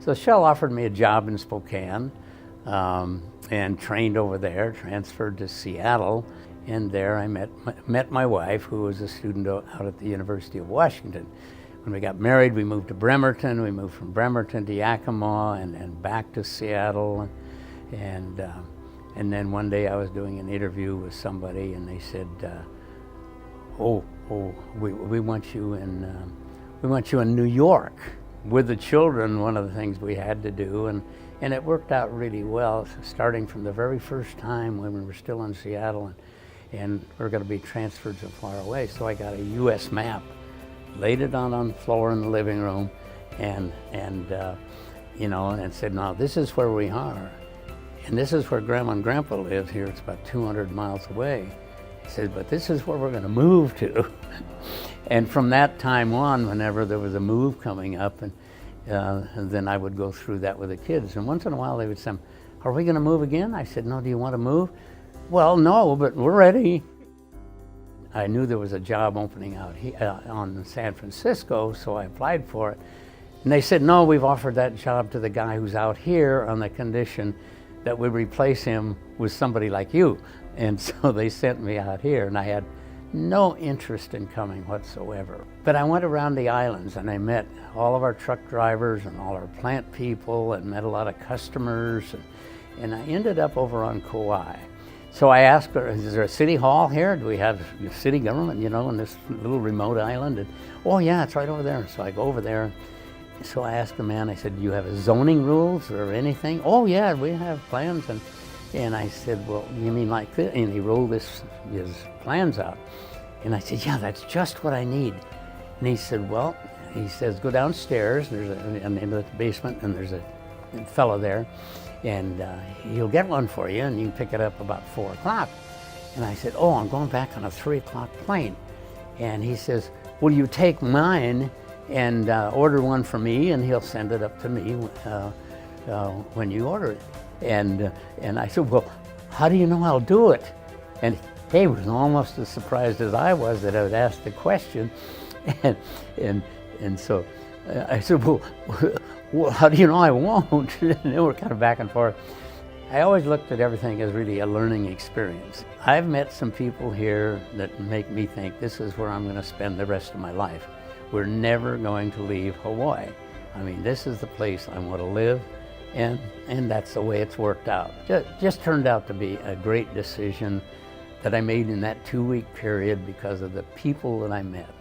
So Shell offered me a job in Spokane, and trained over there, transferred to Seattle, and there I met my wife, who was a student out at the University of Washington. When we got married, we moved to Bremerton. We moved from Bremerton to Yakima and back to Seattle. And then one day I was doing an interview with somebody, and they said, we want you in New York. With the children, one of the things we had to do, and it worked out really well, starting from the very first time when we were still in Seattle, and we're going to be transferred so far away. So I got a U.S. map, laid it on the floor in the living room, and said, now this is where we are, and this is where Grandma and Grandpa live here. It's about 200 miles away. He said, but this is where we're going to move to. And from that time on, whenever there was a move coming up, and then I would go through that with the kids. And once in a while they would say, are we going to move again? I said, no, do you want to move? Well, no, but we're ready. I knew there was a job opening out here on San Francisco, so I applied for it. And they said, no, we've offered that job to the guy who's out here on the condition that we replace him with somebody like you. And so they sent me out here, and I had no interest in coming whatsoever. But I went around the islands, and I met all of our truck drivers and all our plant people, and met a lot of customers, and I ended up over on Kauai. So I asked her, is there a city hall here? Do we have city government, in this little remote island? And, oh yeah, it's right over there. So I go over there. So I asked the man, I said, do you have zoning rules or anything? Oh yeah, we have plans. And I said, well, you mean like this? And he rolled his plans out. And I said, yeah, that's just what I need. And he said, well, he says, go downstairs, there's in the basement, and there's a fellow there, and he'll get one for you, and you can pick it up about 4 o'clock. And I said, oh, I'm going back on a 3 o'clock plane. And he says, will you take mine and order one for me, and he'll send it up to me when you order it. And I said, well, how do you know I'll do it? And he was almost as surprised as I was that I would ask the question. And so I said, well, how do you know I won't? And then we're kind of back and forth. I always looked at everything as really a learning experience. I've met some people here that make me think this is where I'm going to spend the rest of my life. We're never going to leave Hawaii. I mean, this is the place I want to live, and that's the way it's worked out. Just turned out to be a great decision that I made in that 2-week period because of the people that I met.